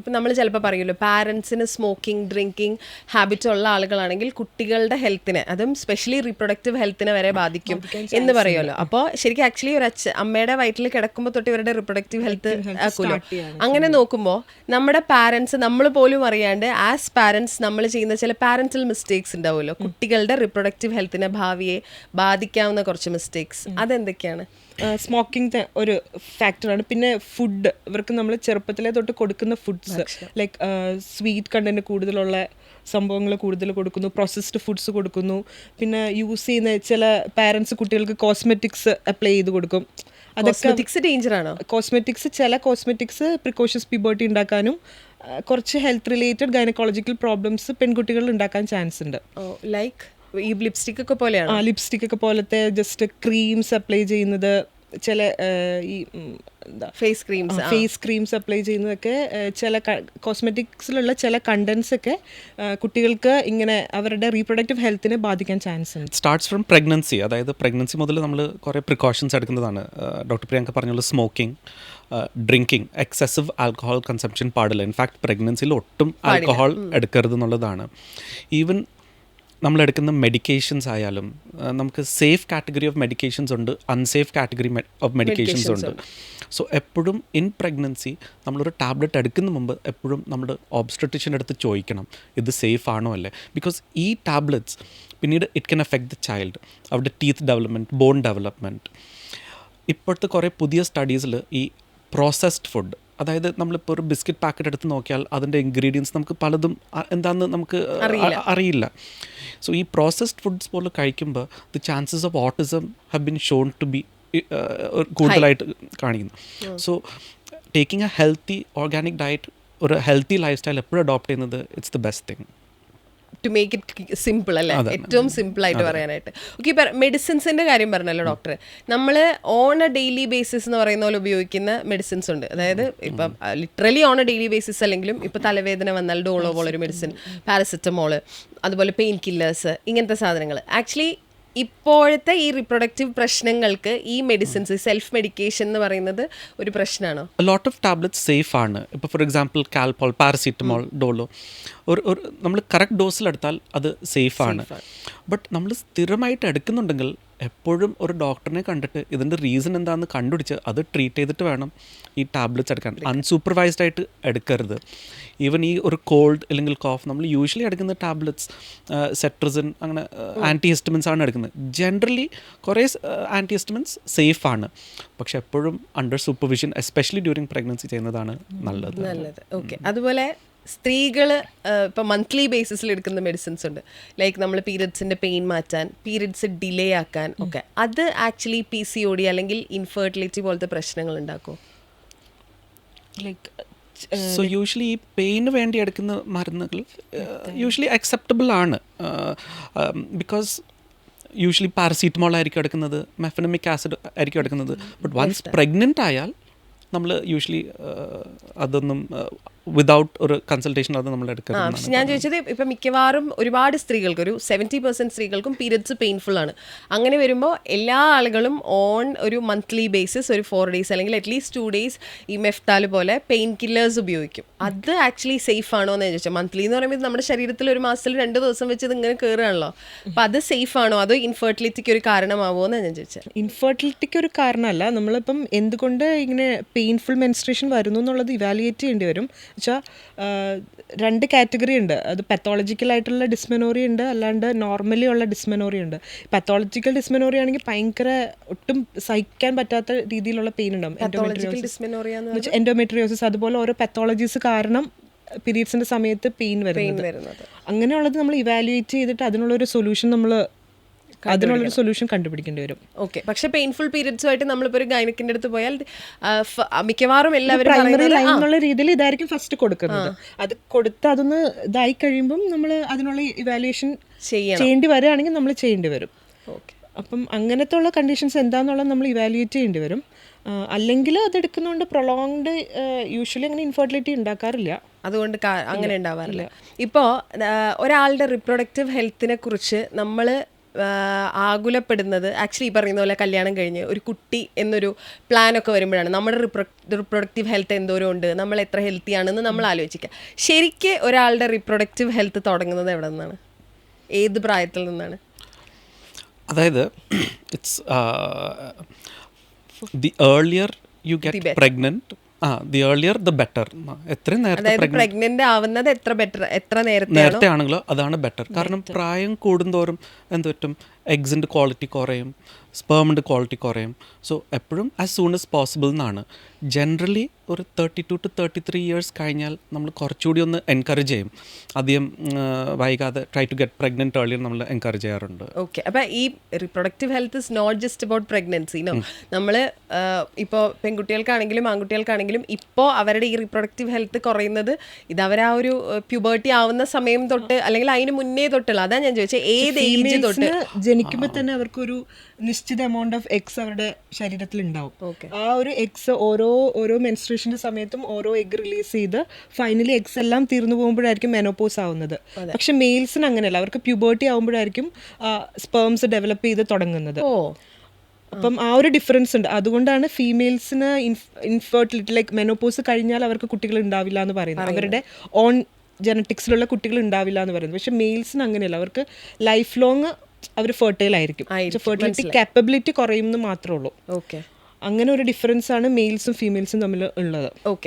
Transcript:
ഇപ്പം നമ്മൾ ചിലപ്പോൾ പറയുമല്ലോ പാരൻസിന് സ്മോക്കിംഗ് ഡ്രിങ്കിങ് ഹാബിറ്റ് ഉള്ള ആളുകളാണെങ്കിൽ കുട്ടികളുടെ ഹെൽത്തിനെ, അതും സ്പെഷ്യലി റീപ്രൊഡക്റ്റീവ് ഹെൽത്തിനെ വരെ ബാധിക്കും എന്ന് പറയുമല്ലോ. അപ്പോൾ ശരിക്കും ആക്ച്വലി ഒരു അമ്മയുടെ വയറ്റിൽ കിടക്കുമ്പോൾ തൊട്ട് ഇവരുടെ റിപ്രൊഡക്റ്റീവ് ഹെൽത്ത് ആക്കുമല്ലോ. അങ്ങനെ നോക്കുമ്പോൾ നമ്മുടെ പാരൻസ്, നമ്മൾ പോലും അറിയാണ്ട് ആസ് പാരൻസ് നമ്മൾ ചെയ്യുന്ന ചില പാരന്റൽ മിസ്റ്റേക്സ് ഉണ്ടാവുമല്ലോ, കുട്ടികളുടെ റിപ്രൊഡക്റ്റീവ് ഹെൽത്തിനെ ഭാവിയെ ബാധിക്കാവുന്ന കുറച്ച് മിസ്റ്റേക്സ്, അതെന്തൊക്കെയാണ്? സ്മോക്കിംഗ് ഒരു ഫാക്ടറാണ്. പിന്നെ ഫുഡ്, ഇവർക്ക് നമ്മൾ ചെറുപ്പത്തിലെ തൊട്ട് കൊടുക്കുന്ന ഫുഡ്സ് ലൈക്ക് സ്വീറ്റ് കണ്ടന്റ് കൂടുതലുള്ള സംഭവങ്ങൾ കൂടുതൽ കൊടുക്കുന്നു, പ്രോസസ്ഡ് ഫുഡ്സ് കൊടുക്കുന്നു. പിന്നെ യൂസ് ചെയ്യുന്ന ചില പാരൻസ് കുട്ടികൾക്ക് കോസ്മെറ്റിക്സ് അപ്ലൈ ചെയ്ത് കൊടുക്കും. അതൊക്കെ ഡേഞ്ചർ ആണോ? ചില കോസ്മെറ്റിക്സ് പ്രിക്കോഷ്യസ് പ്യൂബർട്ടി ഉണ്ടാക്കാനും കുറച്ച് ഹെൽത്ത് റിലേറ്റഡ് ഗൈനക്കോളജിക്കൽ പ്രോബ്ലംസ് പെൺകുട്ടികളിൽ ഉണ്ടാക്കാൻ ചാൻസ് ഉണ്ട്. ലൈക്ക് ഈ ലിപ്സ്റ്റിക് ഒക്കെ പോലെയാണ്. ലിപ്സ്റ്റിക് ഒക്കെ പോലത്തെ ജസ്റ്റ് ക്രീംസ് അപ്ലൈ ചെയ്യുന്നത്, ചില ഈ ഫേസ് ക്രീംസ് അപ്ലൈ ചെയ്യുന്നതൊക്കെ ചില കോസ്മെറ്റിക്സിലുള്ള ചില കണ്ടൻസ് ഒക്കെ കുട്ടികൾക്ക് ഇങ്ങനെ അവരുടെ റീപ്രൊഡക്റ്റീവ് ഹെൽത്തിനെ ബാധിക്കാൻ ചാൻസ് ഉണ്ട്. സ്റ്റാർട്ട്സ് ഫ്രം പ്രഗ്നൻസി, അതായത് പ്രഗ്നൻസി മുതൽ നമ്മൾ കുറേ പ്രിക്കോഷൻസ് എടുക്കുന്നതാണ്. ഡോക്ടർ പ്രിയങ്ക പറഞ്ഞുള്ള smoking, drinking, excessive alcohol consumption പാടില്ല. ഇൻഫാക്ട് പ്രഗ്നൻസിയിൽ ഒട്ടും ആൽക്കഹോൾ എടുക്കരുത് എന്നുള്ളതാണ്. ഈവൻ നമ്മളെടുക്കുന്ന മെഡിക്കേഷൻസ് ആയാലും നമുക്ക് സേഫ് കാറ്റഗറി ഓഫ് മെഡിക്കേഷൻസ് ഉണ്ട്, അൺസേഫ് കാറ്റഗറി ഓഫ് മെഡിക്കേഷൻസ് ഉണ്ട്. സോ എപ്പോഴും ഇൻ പ്രഗ്നൻസി നമ്മളൊരു ടാബ്ലറ്റ് എടുക്കുന്ന മുമ്പ് എപ്പോഴും നമ്മുടെ ഓബ്സ്ട്രറ്റിഷ്യൻ്റെ അടുത്ത് ചോദിക്കണം ഇത് സേഫ് ആണോ അല്ലേ. ബിക്കോസ് ഈ ടാബ്ലറ്റ്സ് പിന്നീട് it can effect the child, അവരുടെ ടീത്ത് ഡെവലപ്മെൻറ്റ്, ബോൺ ഡെവലപ്മെൻറ്റ്. ഇപ്പോഴത്തെ കുറേ പുതിയ സ്റ്റഡീസിൽ ഈ പ്രോസസ്ഡ് ഫുഡ്, അതായത് നമ്മളിപ്പോൾ ഒരു ബിസ്ക്കറ്റ് പാക്കറ്റ് എടുത്ത് നോക്കിയാൽ അതിൻ്റെ ഇൻഗ്രീഡിയൻസ് നമുക്ക് പലതും എന്താണെന്ന് നമുക്ക് അറിയില്ല. സോ ഈ പ്രോസസ്ഡ് ഫുഡ്സ് പോലെ കഴിക്കുമ്പോൾ the chances of autism have been shown to be കൂടുതലായിട്ട് കാണിക്കുന്നു. So taking a healthy organic diet, ഒരു ഹെൽത്തി ലൈഫ് സ്റ്റൈൽ എപ്പോഴും അഡോപ്റ്റ് ചെയ്യുന്നത് it's the best thing. To make it simple അല്ലേ, ഏറ്റവും സിമ്പിളായിട്ട് പറയാനായിട്ട്. ഓക്കെ, മെഡിസിൻസിൻ്റെ കാര്യം പറഞ്ഞല്ലോ ഡോക്ടർ. നമ്മൾ ഓൺ എ ഡെയിലി ബേസിസ് എന്ന് പറയുന്ന പോലെ ഉപയോഗിക്കുന്ന മെഡിസിൻസ് ഉണ്ട്. അതായത് ഇപ്പം literally on A daily basis അല്ലെങ്കിലും ഇപ്പോൾ തലവേദന വന്നാൽ ഡോളോ പോലൊരു മെഡിസിൻ, പാരസെറ്റമോള്, അതുപോലെ പെയിൻ കില്ലേഴ്സ്, ഇങ്ങനത്തെ സാധനങ്ങൾ. ആക്ച്വലി ഇപ്പോഴത്തെ ഈ റിപ്രൊഡക്റ്റീവ് പ്രശ്നങ്ങൾക്ക് ഈ മെഡിസിൻസ്, സെൽഫ് മെഡിക്കേഷൻ എന്ന് പറയുന്നത് ഒരു പ്രശ്നമാണോ? ലോട്ട് ഓഫ് ടാബ്ലറ്റ്സ് സേഫ് ആണ്. ഇപ്പോൾ for example Calpol, paracetamol, Dolo ഒരു നമ്മൾ കറക്റ്റ് ഡോസിലെടുത്താൽ അത് സേഫാണ്. ബട്ട് നമ്മൾ സ്ഥിരമായിട്ട് എടുക്കുന്നുണ്ടെങ്കിൽ എപ്പോഴും ഒരു ഡോക്ടറിനെ കണ്ടിട്ട് ഇതിൻ്റെ റീസൺ എന്താണെന്ന് കണ്ടുപിടിച്ച് അത് ട്രീറ്റ് ചെയ്തിട്ട് വേണം ഈ ടാബ്ലറ്റ്സ് എടുക്കാൻ. അൺസൂപ്പർവൈസ്ഡ് ആയിട്ട് എടുക്കരുത്. ഈവൻ ഈ ഒരു കോൾഡ് അല്ലെങ്കിൽ കോഫ് നമ്മൾ യൂഷ്വലി എടുക്കുന്ന ടാബ്ലറ്റ്സ് സെട്രസിൻ, അങ്ങനെ ആൻറ്റിഹിസ്റ്റമിൻസ് ആണ് എടുക്കുന്നത്. ജനറലി കുറേ ആൻറ്റിഹിസ്റ്റമിൻസ് സേഫാണ്, പക്ഷെ എപ്പോഴും under supervision especially during pregnancy ചെയ്യുന്നതാണ് നല്ലത്. ഓക്കെ, അതുപോലെ സ്ത്രീകൾ ഇപ്പോൾ മന്ത്ലി ബേസിസിൽ എടുക്കുന്ന മെഡിസിൻസ് ഉണ്ട്. ലൈക്ക് നമ്മൾ പീരിയഡ്സിൻ്റെ പെയിൻ മാറ്റാൻ, പീരിയഡ്സ് ഡിലേ ആക്കാൻ ഒക്കെ. അത് ആക്ച്വലി PCOD അല്ലെങ്കിൽ ഇൻഫെർട്ടിലിറ്റി പോലത്തെ പ്രശ്നങ്ങൾ ഉണ്ടാക്കുമോ? ലൈക്ക് സോ യൂഷ്വലി ഈ പെയിന് വേണ്ടി എടുക്കുന്ന മരുന്നുകൾ യൂഷ്വലി അക്സെപ്റ്റബിൾ ആണ്. ബിക്കോസ് യൂഷ്വലി പാരസീറ്റമോൾ ആയിരിക്കും എടുക്കുന്നത്, മെഫനമിക് ആസിഡ് ആയിരിക്കും എടുക്കുന്നത്. ബട്ട് വൺസ് പ്രഗ്നൻ്റ് ആയാൽ നമ്മൾ യൂഷ്വലി അതൊന്നും വിതൗട്ട് ഒരു കൺസൾട്ടേഷൻ അത് നമ്മൾ എടുക്കുന്നത്. പക്ഷെ ഞാൻ ചോദിച്ചത് ഇപ്പം മിക്കവാറും ഒരുപാട് സ്ത്രീകൾക്ക്, ഒരു 70% സ്ത്രീകൾക്കും പീരിയഡ്സ് പെയിൻഫുൾ ആണ്. അങ്ങനെ വരുമ്പോൾ എല്ലാ ആളുകളും ഓൺ ഒരു മന്ത്ലി ബേസിസ് ഒരു 4 days അല്ലെങ്കിൽ അറ്റ്ലീസ്റ്റ് 2 days ഈ മെഫ്താല് പോലെ പെയിൻ കില്ലേഴ്സ് ഉപയോഗിക്കും. അത് ആക്ച്വലി സേഫ് ആണോ എന്ന് ചോദിച്ചാൽ, മന്ത്ലി എന്ന് പറയുമ്പോൾ നമ്മുടെ ശരീരത്തിൽ ഒരു മാസത്തിൽ 2 ദിവസം വെച്ച് ഇത് ഇങ്ങനെ കയറുകയാണല്ലോ. അപ്പം അത് സേഫ് ആണോ, അതോ ഇൻഫെർട്ടിലിറ്റിക്ക് ഒരു കാരണമാവോ എന്ന് ഞാൻ ചോദിച്ചത്. ഇൻഫെർട്ടിലിറ്റിക്ക് ഒരു കാരണമല്ല. നമ്മളിപ്പം എന്തുകൊണ്ട് ഇങ്ങനെ പെയിൻഫുൾ മെൻസ്ട്രേഷൻ വരുന്നു എന്നുള്ളത് ഇവാലുവേറ്റ് ചെയ്യേണ്ടി വരും. വെച്ചാൽ 2 കാറ്റഗറി ഉണ്ട്. അത് പത്തോളജിക്കൽ ആയിട്ടുള്ള ഡിസ്മെനോറിയ ഉണ്ട്, അല്ലാണ്ട് നോർമലി ഉള്ള ഡിസ്മെനോറിയ ഉണ്ട്. പത്തോളജിക്കൽ ഡിസ്മെനോറിയ ആണെങ്കിൽ ഭയങ്കര ഒട്ടും സഹിക്കാൻ പറ്റാത്ത രീതിയിലുള്ള പെയിൻ ഉണ്ടാവും. എൻഡോമെട്രിയോസിസ്, അതുപോലെ ഓരോ പത്തോളജീസ് കാരണം പീരീഡ്സിന്റെ സമയത്ത് പെയിൻ വരുന്നത്. അങ്ങനെയുള്ളത് നമ്മൾ ഇവാലുവേറ്റ് ചെയ്തിട്ട് അതിനുള്ളൊരു സൊല്യൂഷൻ കണ്ടുപിടിക്കേണ്ടി വരും. ഓക്കെ, പക്ഷെ പെയിൻഫുൾ പീരിയഡ്സുമായിട്ട് നമ്മളിപ്പോൾ ഒരു ഗൈനക്കിൻ്റെ അടുത്ത് പോയാൽ മിക്കവാറും എല്ലാവരും പ്രൈമറി ലൈൻ എന്നുള്ള രീതിയിൽ ഇതായിരിക്കും ഫസ്റ്റ് കൊടുക്കുന്നത്. അത് കൊടുത്ത് അതൊന്ന് ഇതായി കഴിയുമ്പം നമ്മൾ അതിനുള്ള ഇവാലുവേഷൻ ചെയ്യേണ്ടി വരികയാണെങ്കിൽ നമ്മൾ ചെയ്യേണ്ടി വരും. അപ്പം അങ്ങനത്തെ ഉള്ള കണ്ടീഷൻസ് എന്താണെന്നുള്ളത് നമ്മൾ ഇവാലുവേറ്റ് ചെയ്യേണ്ടി വരും. അല്ലെങ്കിൽ അതെടുക്കുന്നതുകൊണ്ട് പ്രൊലോങ്ഡ് യൂഷ്വലി അങ്ങനെ ഇൻഫെർട്ടിലിറ്റി ഉണ്ടാക്കാറില്ല. അതുകൊണ്ട് അങ്ങനെ ഉണ്ടാവാറില്ല. ഇപ്പോൾ ഒരാളുടെ റിപ്രൊഡക്റ്റീവ് ഹെൽത്തിനെ കുറിച്ച് നമ്മൾ ആകുലപ്പെടുന്നത് ആക്ച്വലി ഈ പറയുന്ന പോലെ കല്യാണം കഴിഞ്ഞ് ഒരു കുട്ടി എന്നൊരു പ്ലാനൊക്കെ വരുമ്പോഴാണ് നമ്മുടെ റിപ്രൊഡക്റ്റീവ് ഹെൽത്ത് എന്തോരം ഉണ്ട്, നമ്മൾ എത്ര ഹെൽത്തി ആണെന്ന് നമ്മൾ ആലോചിക്കുക. ശരിക്ക് ഒരാളുടെ റിപ്രൊഡക്റ്റീവ് ഹെൽത്ത് തുടങ്ങുന്നത് എവിടെ നിന്നാണ്, ഏത് പ്രായത്തിൽ നിന്നാണ്? അതായത് it's the earlier you get pregnant, the earlier the better. എത്രയും നേരത്തെ പ്രഗ്നന്റ് ആവുന്നത് എത്ര നേരത്തെ ആണെങ്കിലോ അതാണ് ബെറ്റർ. കാരണം പ്രായം കൂടുന്തോറും എന്ത് പറ്റും, എഗ്സിൻ്റെ ക്വാളിറ്റി കുറയും, സ്പേമിൻ്റെ ക്വാളിറ്റി കുറയും. സോ എപ്പോഴും ആസ് സൂൺ ആസ് പോസിബിൾ എന്നാണ്. ജനറലി ഒരു 32 to 33 ഇയേഴ്സ് കഴിഞ്ഞാൽ നമ്മൾ കുറച്ചുകൂടി ഒന്ന് എൻകറേജ് ചെയ്യും. അധികം വൈകാതെ try to get pregnant earlier നമ്മൾ എൻകറേജ് ചെയ്യാറുണ്ട്. ഓക്കെ, അപ്പം ഈ reproductive health is not just about pregnancy. No, നമ്മൾ ഇപ്പോൾ പെൺകുട്ടികൾക്കാണെങ്കിലും ആൺകുട്ടികൾക്കാണെങ്കിലും ഇപ്പോൾ അവരുടെ ഈ റിപ്രൊഡക്റ്റീവ് ഹെൽത്ത് കുറയുന്നത് ഇത് അവർ ആ ഒരു പ്യൂബേർട്ടി ആവുന്ന സമയം തൊട്ട് അല്ലെങ്കിൽ അതിന് മുന്നേ തൊട്ടുള്ള. അതാണ് ഞാൻ ചോദിച്ചത്, ഏത് ഏജ് തൊട്ട്? ജനിക്കുമ്പോൾ തന്നെ അവർക്കൊരു നിശ്ചിത എമൗണ്ട് ഓഫ് എഗ്സ് അവരുടെ ശരീരത്തിൽ ഉണ്ടാവും. ആ ഒരു എഗ്സ് ഓരോ മെൻസ്ട്രേഷന്റെ സമയത്തും ഓരോ എഗ് റിലീസ് ചെയ്ത് ഫൈനലി എഗ്സ് എല്ലാം തീർന്നു പോകുമ്പോഴായിരിക്കും മെനോപോസ് ആവുന്നത്. പക്ഷെ മെയിൽസിന് അങ്ങനെയല്ല, അവർക്ക് പ്യൂബേർട്ടി ആവുമ്പോഴായിരിക്കും സ്പേംസ് ഡെവലപ്പ് ചെയ്ത് തുടങ്ങുന്നത്. അപ്പം ആ ഒരു ഡിഫറൻസ് ഉണ്ട്. അതുകൊണ്ടാണ് ഫീമെയിൽസിന് ഇൻഫെർട്ടിലിറ്റി ലൈക്ക് മെനോപോസ് കഴിഞ്ഞാൽ അവർക്ക് കുട്ടികൾ ഉണ്ടാവില്ല എന്ന് പറയുന്നത്. അവരുടെ ഓൺ ജനറ്റിക്സിലുള്ള കുട്ടികൾ ഉണ്ടാവില്ല എന്ന് പറയുന്നത്. പക്ഷെ മെയിൽസിന് അങ്ങനെയല്ല, അവർക്ക് ലൈഫ് ലോങ് അവർ ഫെർട്ടൈൽ ആയിരിക്കും. ഫെർട്ടിലിറ്റി കാപ്പബിലിറ്റി കുറയുമെന്ന് മാത്രമേ ഉള്ളൂ. ഓക്കെ, അങ്ങനെ ഒരു ഡിഫറൻസ് ആണ് മെയിൽസും ഫീമെയിൽസും തമ്മിൽ ഉള്ളത്. ഓക്കെ,